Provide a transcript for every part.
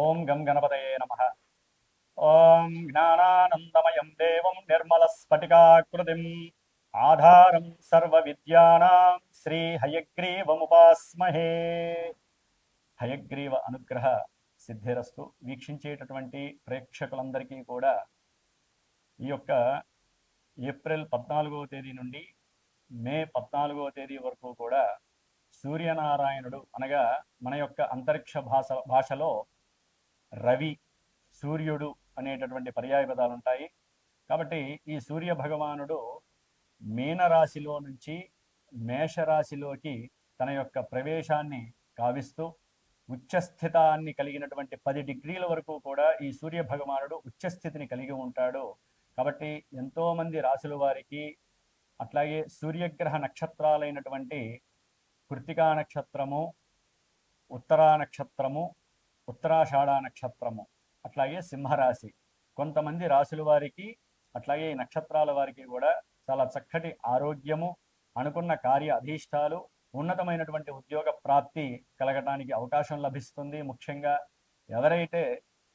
ఓం గం గణపతయే నమః. ఓం జ్ఞానానందమయం దేవం నిర్మలస్ఫటికాకృతిం ఆధారం సర్వవిద్యానాం శ్రీ హయగ్రీవముపాస్మహే. హయగ్రీవ అనుగ్రహ సిద్ధిరస్తు. వీక్షించేటటువంటి ప్రేక్షకులందరికీ కూడా ఈ యొక్క ఏప్రిల్ 14వ తేదీ నుండి మే 14వ తేదీ వరకు కూడా సూర్యనారాయణుడు అనగా మన యొక్క అంతరిక్ష భాషలో రవి, సూర్యుడు అనేటటువంటి పర్యాయ పదాలు ఉంటాయి. కాబట్టి ఈ సూర్య భగవానుడు మీనరాశిలో నుంచి మేషరాశిలోకి తన యొక్క ప్రవేశాన్ని కావిస్తూ ఉచ్చస్థితాన్ని కలిగినటువంటి 10 డిగ్రీల వరకు కూడా ఈ సూర్య భగవానుడు ఉచ్చస్థితిని కలిగి ఉంటాడు. కాబట్టి ఎంతోమంది రాశుల వారికి అట్లాగే సూర్యగ్రహ నక్షత్రాలైనటువంటి కృత్తికా నక్షత్రము, ఉత్తరా నక్షత్రము, ఉత్తరాషాఢ నక్షత్రము, అట్లాగే సింహరాశి, కొంతమంది రాశుల వారికి అట్లాగే ఈ నక్షత్రాల వారికి కూడా చాలా చక్కటి ఆరోగ్యము, అనుకున్న కార్య అధీష్టాలు, ఉన్నతమైనటువంటి ఉద్యోగ ప్రాప్తి కలగడానికి అవకాశం లభిస్తుంది. ముఖ్యంగా ఎవరైతే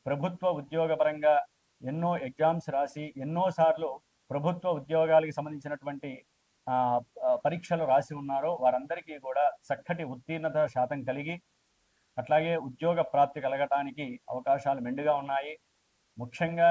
ప్రభుత్వ ఉద్యోగపరంగా ఎన్నో ఎగ్జామ్స్ రాసి ఎన్నోసార్లు ప్రభుత్వ ఉద్యోగాలకు సంబంధించినటువంటి పరీక్షలు రాసి ఉన్నారో వారందరికీ కూడా చక్కటి ఉత్తీర్ణత శాతం కలిగి అట్లాగే ఉద్యోగ ప్రాప్తి కలగటానికి అవకాశాలు మెండుగా ఉన్నాయి. ముఖ్యంగా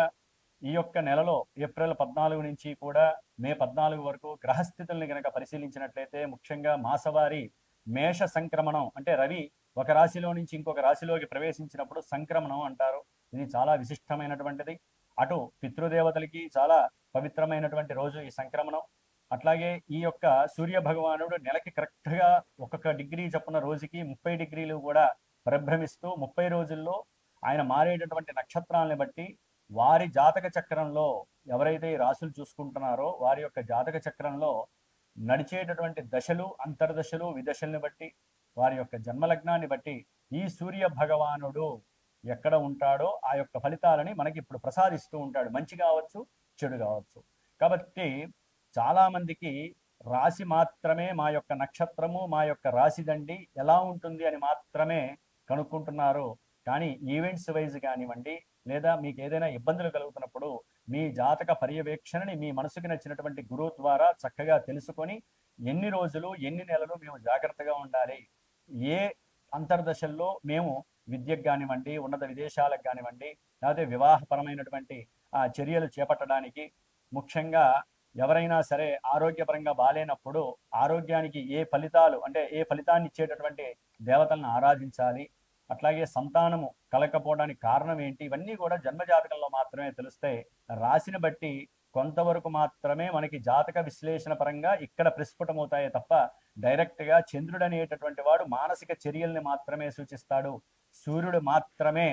ఈ యొక్క నెలలో ఏప్రిల్ 14 నుంచి కూడా మే 14 వరకు గ్రహస్థితుల్ని కనుక పరిశీలించినట్లయితే ముఖ్యంగా మాసవారి మేష సంక్రమణం అంటే రవి ఒక రాశిలో నుంచి ఇంకొక రాశిలోకి ప్రవేశించినప్పుడు సంక్రమణం అంటారు. ఇది చాలా విశిష్టమైనటువంటిది. అటు పితృదేవతలకి చాలా పవిత్రమైనటువంటి రోజు ఈ సంక్రమణం. అట్లాగే ఈ యొక్క సూర్య భగవానుడు నెలకి కరెక్ట్గా 1 డిగ్రీ చొప్పున రోజుకి 30 డిగ్రీలు కూడా పరిభ్రమిస్తూ 30 రోజుల్లో ఆయన మారేటటువంటి నక్షత్రాలను బట్టి వారి జాతక చక్రంలో ఎవరైతే ఈ రాశులు చూసుకుంటున్నారో వారి యొక్క జాతక చక్రంలో నడిచేటటువంటి దశలు, అంతర్దశలు, విదశల్ని బట్టి వారి యొక్క జన్మలగ్నాన్ని బట్టి ఈ సూర్య భగవానుడు ఎక్కడ ఉంటాడో ఆ యొక్క ఫలితాలని మనకి ఇప్పుడు ప్రసాదిస్తూ ఉంటాడు. మంచి కావచ్చు, చెడు కావచ్చు. కాబట్టి చాలామందికి రాశి మాత్రమే మా యొక్క నక్షత్రము, మా యొక్క రాశిదండి ఎలా ఉంటుంది అని మాత్రమే కనుక్కుంటున్నారు. కానీ ఈవెంట్స్ వైజ్ కానివ్వండి, లేదా మీకు ఏదైనా ఇబ్బందులు కలుగుతున్నప్పుడు మీ జాతక పర్యవేక్షణని మీ మనసుకి నచ్చినటువంటి గురువు ద్వారా చక్కగా తెలుసుకొని ఎన్ని రోజులు, ఎన్ని నెలలు మేము జాగ్రత్తగా ఉండాలి, ఏ అంతర్దశల్లో మేము విద్యకు కానివ్వండి, ఉన్నత విదేశాలకు కానివ్వండి, లేకపోతే వివాహపరమైనటువంటి చర్యలు చేపట్టడానికి, ముఖ్యంగా ఎవరైనా సరే ఆరోగ్యపరంగా బాలేనప్పుడు ఆరోగ్యానికి ఏ ఫలితాలు అంటే ఏ ఫలితాన్ని ఇచ్చేటటువంటి దేవతలను ఆరాధించాలి, అట్లాగే సంతానము కలగకపోవడానికి కారణం ఏంటి, ఇవన్నీ కూడా జన్మజాతకంలో మాత్రమే తెలుస్తాయి. రాశిని బట్టి కొంతవరకు మాత్రమే మనకి జాతక విశ్లేషణ పరంగా ఇక్కడ ప్రస్ఫుటమవుతాయే తప్ప డైరెక్ట్గా చంద్రుడు అనేటటువంటి వాడు మానసిక చర్యల్ని మాత్రమే సూచిస్తాడు, సూర్యుడు మాత్రమే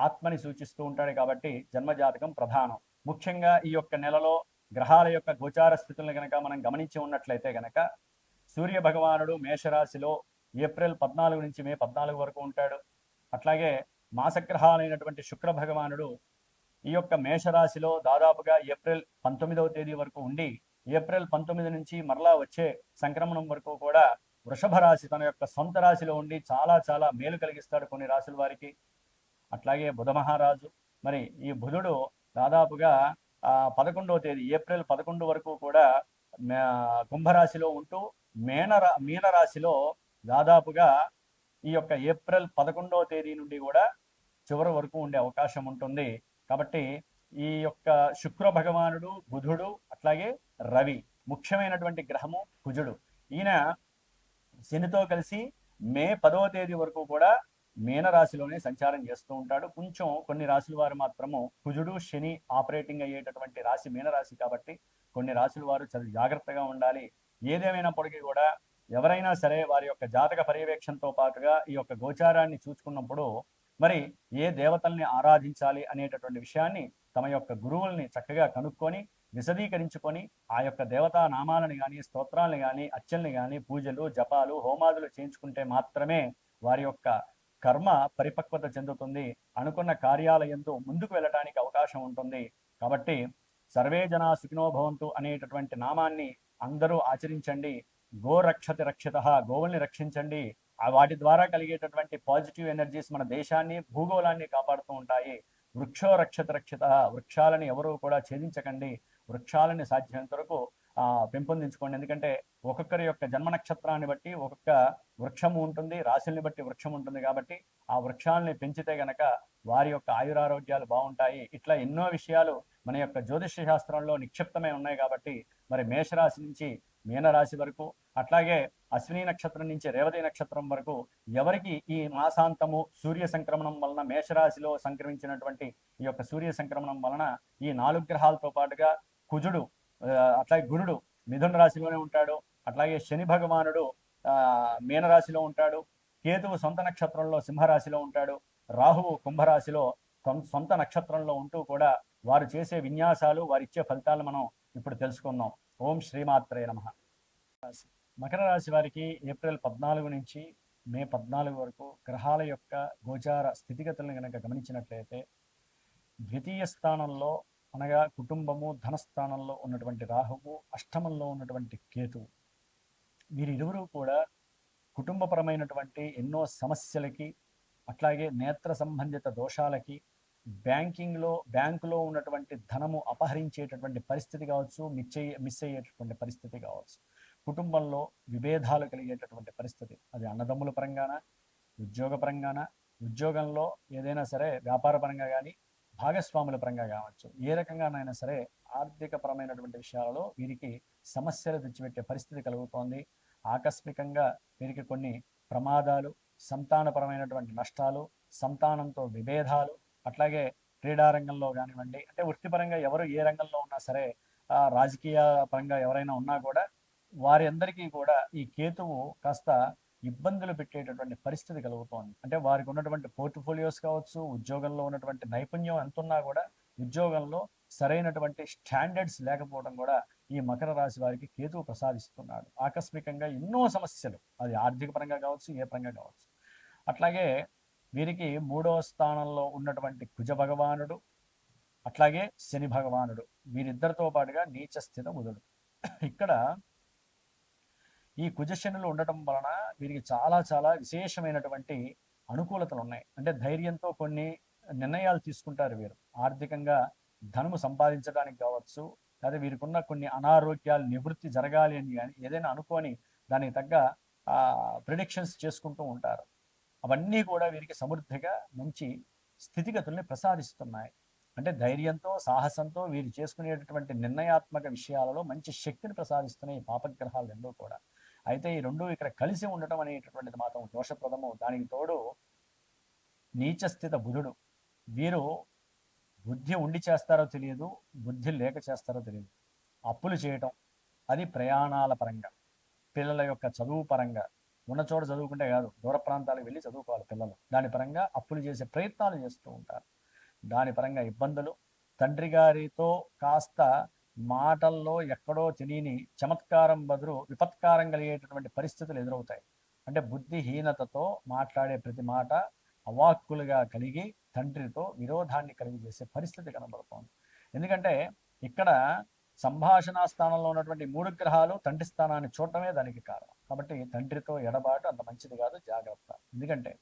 ఆత్మని సూచిస్తూ ఉంటాడు. కాబట్టి జన్మజాతకం ప్రధానం. ముఖ్యంగా ఈ యొక్క నెలలో గ్రహాల యొక్క గోచార స్థితులను కనుక మనం గమనించి ఉన్నట్లయితే కనుక సూర్య భగవానుడు మేషరాశిలో ఏప్రిల్ 14 నుంచి మే 14 వరకు ఉంటాడు. అట్లాగే మాసగ్రహాలైనటువంటి శుక్ర భగవానుడు ఈ యొక్క మేషరాశిలో దాదాపుగా ఏప్రిల్ 19వ తేదీ వరకు ఉండి ఏప్రిల్ 19 నుంచి మరలా వచ్చే సంక్రమణం వరకు కూడా వృషభ రాశి తన యొక్క సొంత రాశిలో ఉండి చాలా చాలా మేలు కలిగిస్తాడు కొన్ని రాశుల వారికి. అట్లాగే బుధ మహారాజు, మరి ఈ బుధుడు దాదాపుగా 11వ తేదీ ఏప్రిల్ 11 వరకు కూడా కుంభరాశిలో ఉంటూ మీనరాశిలో దాదాపుగా ఈ యొక్క ఏప్రిల్ 11వ తేదీ నుండి కూడా చివరి వరకు ఉండే అవకాశం ఉంటుంది. కాబట్టి ఈ యొక్క శుక్ర భగవానుడు, బుధుడు, అట్లాగే రవి, ముఖ్యమైనటువంటి గ్రహము కుజుడు. ఈయన శనితో కలిసి మే 10వ తేదీ వరకు కూడా మీనరాశిలోనే సంచారం చేస్తూ ఉంటాడు. కొంచెం కొన్ని రాశుల వారు మాత్రము కుజుడు, శని ఆపరేటింగ్ అయ్యేటటువంటి రాశి మీనరాశి కాబట్టి కొన్ని రాశుల వారు చాలా జాగ్రత్తగా ఉండాలి. ఏదేమైనప్పటికీ కూడా ఎవరైనా సరే వారి యొక్క జాతక పర్యవేక్షణతో పాటుగా ఈ యొక్క గోచారాన్ని చూసుకున్నప్పుడు మరి ఏ దేవతల్ని ఆరాధించాలి అనేటటువంటి విషయాన్ని తమ యొక్క గురువుల్ని చక్కగా కనుక్కొని విశదీకరించుకొని ఆ యొక్క దేవతా నామాలను కానీ, స్తోత్రాలను కానీ, అర్చనలు కానీ, పూజలు, జపాలు, హోమాదులు చేయించుకుంటే మాత్రమే వారి యొక్క కర్మ పరిపక్వత చెందుతుంది, అనుకున్న కార్యాలయంతో ముందుకు వెళ్ళటానికి అవకాశం ఉంటుంది. కాబట్టి సర్వే జనా సుఖినో భవంతు అనేటటువంటి నామాన్ని అందరూ ఆచరించండి. గో రక్షతి రక్షిత, గోవుల్ని రక్షించండి, వాటి ద్వారా కలిగేటటువంటి పాజిటివ్ ఎనర్జీస్ మన దేశాన్ని భూగోళాన్ని కాపాడుతూ ఉంటాయి. వృక్షో రక్షత రక్షిత, వృక్షాలని ఎవరు కూడా ఛేదించకండి, వృక్షాలని సాధ్యమైనంత వరకు పెంపొందించుకోండి. ఎందుకంటే ఒక్కొక్కరి యొక్క జన్మ నక్షత్రాన్ని బట్టి ఒక్కొక్క వృక్షము ఉంటుంది, రాశుల్ని బట్టి వృక్షం ఉంటుంది. కాబట్టి ఆ వృక్షాలని పెంచితే గనక వారి యొక్క ఆయురారోగ్యాలు బాగుంటాయి. ఇట్లా ఎన్నో విషయాలు మన యొక్క జ్యోతిష్య శాస్త్రంలో నిక్షిప్తమై ఉన్నాయి. కాబట్టి మరి మేషరాశి నుంచి మీనరాశి వరకు, అట్లాగే అశ్విని నక్షత్రం నుంచి రేవతి నక్షత్రం వరకు ఎవరికి ఈ మాసాంతము సూర్య సంక్రమణం వలన మేషరాశిలో సంక్రమించినటువంటి ఈ యొక్క సూర్య సంక్రమణం వలన ఈ 4 గ్రహాలతో పాటుగా కుజుడు, అట్లాగే గురుడు మిథున రాశిలోనే ఉంటాడు, అట్లాగే శని భగవానుడు మీనరాశిలో ఉంటాడు, కేతువు సొంత నక్షత్రంలో సింహరాశిలో ఉంటాడు, రాహువు కుంభరాశిలో సొంత నక్షత్రంలో ఉంటూ కూడా వారు చేసే విన్యాసాలు, వారిచ్చే ఫలితాలు మనం ఇప్పుడు తెలుసుకుందాం. ఓం శ్రీమాత్రే నమః. మకర రాశి వారికి ఏప్రిల్ 14 నుంచి మే 14 వరకు గ్రహాల యొక్క గోచార స్థితిగతులను కనుక గమనించినట్లయితే, ద్వితీయ స్థానంలో అనగా కుటుంబము ధనస్థానంలో ఉన్నటువంటి రాహువు, అష్టమంలో ఉన్నటువంటి కేతువు, వీరిరువురు కూడా కుటుంబపరమైనటువంటి ఎన్నో సమస్యలకి, అట్లాగే నేత్ర సంబంధిత దోషాలకి, బ్యాంకులో ఉన్నటువంటి ధనము అపహరించేటటువంటి పరిస్థితి కావచ్చు, మిస్ అయ్యేటటువంటి పరిస్థితి కావచ్చు, కుటుంబంలో విభేదాలు కలిగేటటువంటి పరిస్థితి, అది అన్నదమ్ముల పరంగాన, ఉద్యోగ పరంగాన, ఉద్యోగంలో ఏదైనా సరే వ్యాపార పరంగా కానీ, భాగస్వాముల పరంగా కావచ్చు, ఏ రకంగానైనా సరే ఆర్థిక పరమైనటువంటి విషయాలలో వీరికి సమస్యలు తెచ్చిపెట్టే పరిస్థితి కలుగుతోంది. ఆకస్మికంగా వీరికి కొన్ని ప్రమాదాలు, సంతానపరమైనటువంటి నష్టాలు, సంతానంతో విభేదాలు, అట్లాగే క్రీడారంగంలో కానివ్వండి, అంటే వృత్తిపరంగా ఎవరు ఏ రంగంలో ఉన్నా సరే, రాజకీయ పరంగా ఎవరైనా ఉన్నా కూడా వారి అందరికీ కూడా ఈ కేతువు కాస్త ఇబ్బందులు పెట్టేటటువంటి పరిస్థితి కలుగుతోంది. అంటే వారికి ఉన్నటువంటి పోర్ట్ఫోలియోస్ కావచ్చు, ఉద్యోగంలో ఉన్నటువంటి నైపుణ్యం ఎంతున్నా కూడా ఉద్యోగంలో సరైనటువంటి స్టాండర్డ్స్ లేకపోవడం కూడా ఈ మకర రాశి వారికి కేతువు ప్రసాదిస్తున్నాడు. ఆకస్మికంగా ఎన్నో సమస్యలు, అది ఆర్థిక పరంగా కావచ్చు, ఏ పరంగా కావచ్చు. అట్లాగే వీరికి 3వ స్థానంలో ఉన్నటువంటి కుజ భగవానుడు, అట్లాగే శని భగవానుడు, వీరిద్దరితో పాటుగా నీచ స్థిత బుధుడు. ఇక్కడ ఈ కుజశనులు ఉండటం వలన వీరికి చాలా చాలా విశేషమైనటువంటి అనుకూలతలు ఉన్నాయి. అంటే ధైర్యంతో కొన్ని నిర్ణయాలు తీసుకుంటారు వీరు. ఆర్థికంగా ధనము సంపాదించడానికి కావచ్చు, లేదా వీరికున్న కొన్ని అనారోగ్యాలు నివృత్తి జరగాలి అని కానీ ఏదైనా అనుకొని దానికి తగ్గ ప్రిడిక్షన్స్ చేసుకుంటూ ఉంటారు. అవన్నీ కూడా వీరికి సమృద్ధిగా మంచి స్థితిగతుల్ని ప్రసాదిస్తున్నాయి. అంటే ధైర్యంతో, సాహసంతో వీరు చేసుకునేటటువంటి నిర్ణయాత్మక విషయాలలో మంచి శక్తిని ప్రసాదిస్తున్నాయి పాపగ్రహాలు రెండూ కూడా. అయితే ఈ రెండు ఇక్కడ కలిసి ఉండటం అనేటటువంటిది మాత్రం దోషప్రదము. దానికి తోడు నీచస్థిత బుధుడు, వీరు బుద్ధి ఉండి చేస్తారో తెలియదు, బుద్ధి లేక చేస్తారో తెలియదు. అప్పులు చేయటం, అది ప్రయాణాల పరంగా, పిల్లల యొక్క చదువు పరంగా, ఉన్న చోట చదువుకుంటే కాదు, దూర ప్రాంతాలకు వెళ్ళి చదువుకోవాలి పిల్లలు, దాని పరంగా అప్పులు చేసే ప్రయత్నాలు చేస్తూ ఉంటారు. దాని పరంగా ఇబ్బందులు, తండ్రి గారితో కాస్త మాటల్లో ఎక్కడో తెలియని చమత్కారం బదులు విపత్కారం కలిగేటటువంటి పరిస్థితులు ఎదురవుతాయి. అంటే బుద్ధిహీనతతో మాట్లాడే ప్రతి మాట అవాక్కులుగా కలిగి తండ్రితో విరోధాన్ని కలిగజేసే పరిస్థితి కనబడుతోంది. ఎందుకంటే ఇక్కడ సంభాషణ స్థానంలో ఉన్నటువంటి 3 గ్రహాలు తండ్రి స్థానాన్ని చూడటమే దానికి కారణం. కాబట్టి తండ్రితో ఎడబాటు అంత మంచిది కాదు, జాగ్రత్త. ఎందుకంటే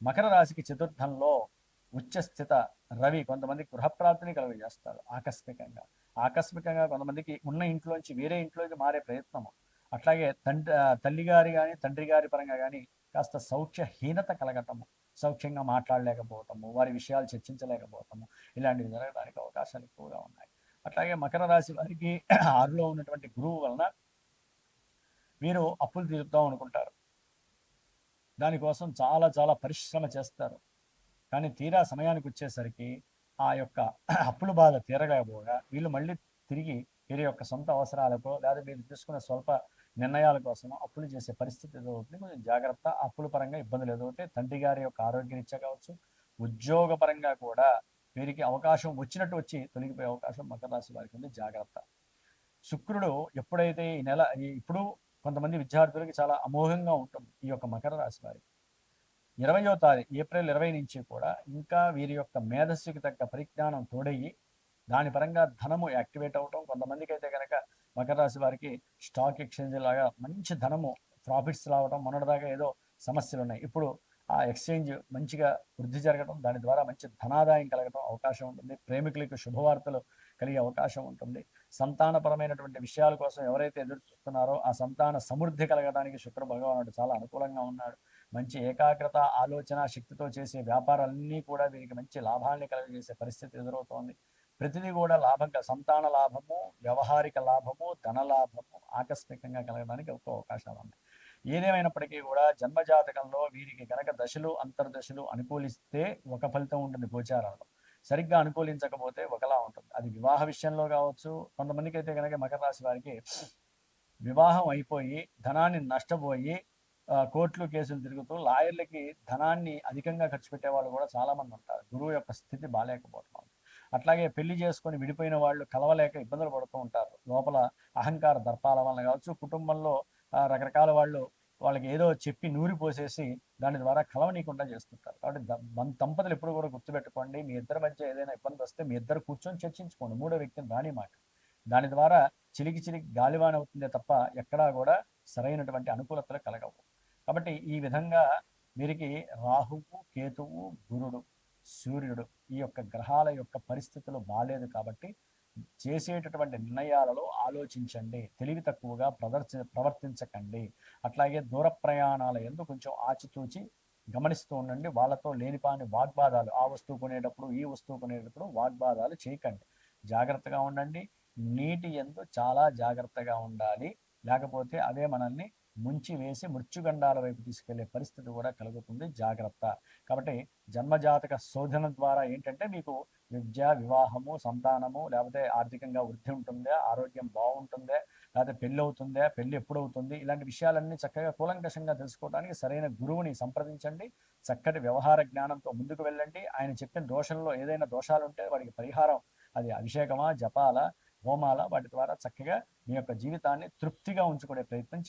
మకర రాశికి చతుర్థంలో ఉచ్చస్థిత రవి కొంతమందికి గృహప్రాప్తిని కలుగజేస్తాడు. ఆకస్మికంగా కొంతమందికి ఉన్న ఇంట్లోంచి వేరే ఇంట్లోకి మారే ప్రయత్నము, అట్లాగే తల్లిగారి కానీ తండ్రి గారి పరంగా కానీ కాస్త సౌఖ్యహీనత కలగటము, సౌఖ్యంగా మాట్లాడలేకపోవటము, వారి విషయాలు చర్చించలేకపోవటము, ఇలాంటివి జరగడానికి అవకాశాలు ఎక్కువగా ఉన్నాయి. అట్లాగే మకర రాశి వారికి 6లో ఉన్నటువంటి గురువు వలన వీరు అప్పులు తీరుద్దాం అనుకుంటారు. దానికోసం చాలా చాలా పరిశ్రమ చేస్తారు. కానీ తీరా సమయానికి వచ్చేసరికి ఆ యొక్క అప్పుల బాధ తీరకపోగా వీళ్ళు మళ్ళీ తిరిగి వీరి యొక్క సొంత అవసరాలకో లేదా వీళ్ళు తీసుకునే స్వల్ప నిర్ణయాల కోసం అప్పులు చేసే పరిస్థితి ఎదురవుతుంది. కొంచెం జాగ్రత్త. అప్పుల పరంగా ఇబ్బందులు ఎదురవుతాయి. తండ్రి గారి యొక్క ఆరోగ్యరీత్యా కావచ్చు, ఉద్యోగ పరంగా కూడా వీరికి అవకాశం వచ్చినట్టు వచ్చి తొలగిపోయే అవకాశం మకర రాశి వారికి ఉంది. జాగ్రత్త. శుక్రుడు ఎప్పుడైతే ఈ నెల ఇప్పుడు కొంతమంది విద్యార్థులకి చాలా అమోఘంగా ఉంటుంది ఈ యొక్క మకర రాశి వారికి. 20వ తారీఖు ఏప్రిల్ 20 నుంచి కూడా ఇంకా వీరి యొక్క మేధస్సుకి తగ్గ పరిజ్ఞానం తోడయ్యి దాని పరంగా ధనము యాక్టివేట్ అవటం, కొంతమందికి అయితే కనుక మకర రాశి వారికి స్టాక్ ఎక్స్చేంజ్ లాగా మంచి ధనము ప్రాఫిట్స్ రావడం, మొన్నటిదాకా ఏదో సమస్యలు ఉన్నాయి. ఇప్పుడు ఆ ఎక్స్చేంజ్ మంచిగా వృద్ధి జరగడం, దాని ద్వారా మంచి ధనాదాయం కలగడం అవకాశం ఉంటుంది. ప్రేమికులకు శుభవార్తలు కలిగే అవకాశం ఉంటుంది. సంతానపరమైనటువంటి విషయాల కోసం ఎవరైతే ఎదురు చూస్తున్నారో ఆ సంతాన సమృద్ధి కలగడానికి శుక్ర భగవానుడు చాలా అనుకూలంగా ఉన్నాడు. మంచి ఏకాగ్రత, ఆలోచన శక్తితో చేసే వ్యాపారాలన్నీ కూడా వీరికి మంచి లాభాల్ని కలుగజేసే పరిస్థితి ఎదురవుతోంది. ప్రతిదీ కూడా లాభంగా, సంతాన లాభము, వ్యవహారిక లాభము, ధన లాభము ఆకస్మికంగా కలగడానికి ఎక్కువ అవకాశాలు ఉన్నాయి. ఏదేమైనప్పటికీ కూడా జన్మజాతకంలో వీరికి కనుక దశలు అంతర్దశలు అనుకూలిస్తే ఒక ఫలితం ఉంటుంది గోచారంలో, సరిగ్గా అనుకూలించకపోతే ఒకలా ఉంటుంది. అది వివాహ విషయంలో కావచ్చు. కొంతమందికి అయితే కనుక మకర రాశి వారికి వివాహం అయిపోయి ధనాన్ని నష్టపోయి కోర్టులు కేసులు తిరుగుతూ లాయర్లకి ధనాన్ని అధికంగా ఖర్చు పెట్టే వాళ్ళు కూడా చాలా మంది ఉంటారు. గురువు యొక్క స్థితి బాగాలేకపోతున్నాం. అట్లాగే పెళ్లి చేసుకొని విడిపోయిన వాళ్ళు కలవలేక ఇబ్బందులు పడుతూ ఉంటారు. లోపల అహంకార దర్పాల వలన కావచ్చు, కుటుంబంలో రకరకాల వాళ్ళు వాళ్ళకి ఏదో చెప్పి నూరి పోసేసి దాని ద్వారా కలవనీయకుండా చేస్తుంటారు. కాబట్టి దంపతులు ఎప్పుడు కూడా గుర్తుపెట్టుకోండి, మీ ఇద్దరి మధ్య ఏదైనా ఇబ్బంది వస్తే మీ ఇద్దరు కూర్చొని చర్చించుకోండి, మూడో వ్యక్తిని రాని మాట. దాని ద్వారా చిలికి గాలివాన అవుతుందే తప్ప ఎక్కడా కూడా సరైనటువంటి అనుకూలతలు కలగవు. కాబట్టి ఈ విధంగా వీరికి రాహువు, కేతువు, గురుడు, సూర్యుడు ఈ యొక్క గ్రహాల యొక్క పరిస్థితులు బాలేదు. కాబట్టి చేసేటటువంటి నిర్ణయాలలో ఆలోచించండి, తెలివి తక్కువగా ప్రవర్తించకండి. అట్లాగే దూర ప్రయాణాల యందు కొంచెం ఆచితూచి గమనిస్తూ ఉండండి. వాళ్ళతో లేనిపాని వాగ్వాదాలు, ఆ వస్తువు కొనేటప్పుడు ఈ వస్తువు కొనేటప్పుడు వాగ్వాదాలు చేయకండి, జాగ్రత్తగా ఉండండి. నీటి యందు చాలా జాగ్రత్తగా ఉండాలి, లేకపోతే అవే మనల్ని ముంచి వేసి మృత్యుగండాల వైపు తీసుకెళ్లే పరిస్థితి కూడా కలుగుతుంది, జాగ్రత్త. కాబట్టి జన్మజాతక శోధన ద్వారా ఏంటంటే మీకు విద్య, వివాహము, సంతానము, లేకపోతే ఆర్థికంగా వృద్ధి ఉంటుందా, ఆరోగ్యం బాగుంటుందా, లేకపోతే పెళ్ళి అవుతుందా, పెళ్ళి ఎప్పుడు అవుతుంది, ఇలాంటి విషయాలన్నీ చక్కగా కూలంకషంగా తెలుసుకోవడానికి సరైన గురువుని సంప్రదించండి. చక్కటి వ్యవహార జ్ఞానంతో ముందుకు వెళ్ళండి. ఆయన చెప్పిన దోషంలో ఏదైనా దోషాలు ఉంటే వాడికి పరిహారం, అది అభిషేకమా, జపాల, హోమాల, వాటి ద్వారా చక్కగా మీ యొక్క జీవితాన్ని తృప్తిగా ఉంచుకునే ప్రయత్నం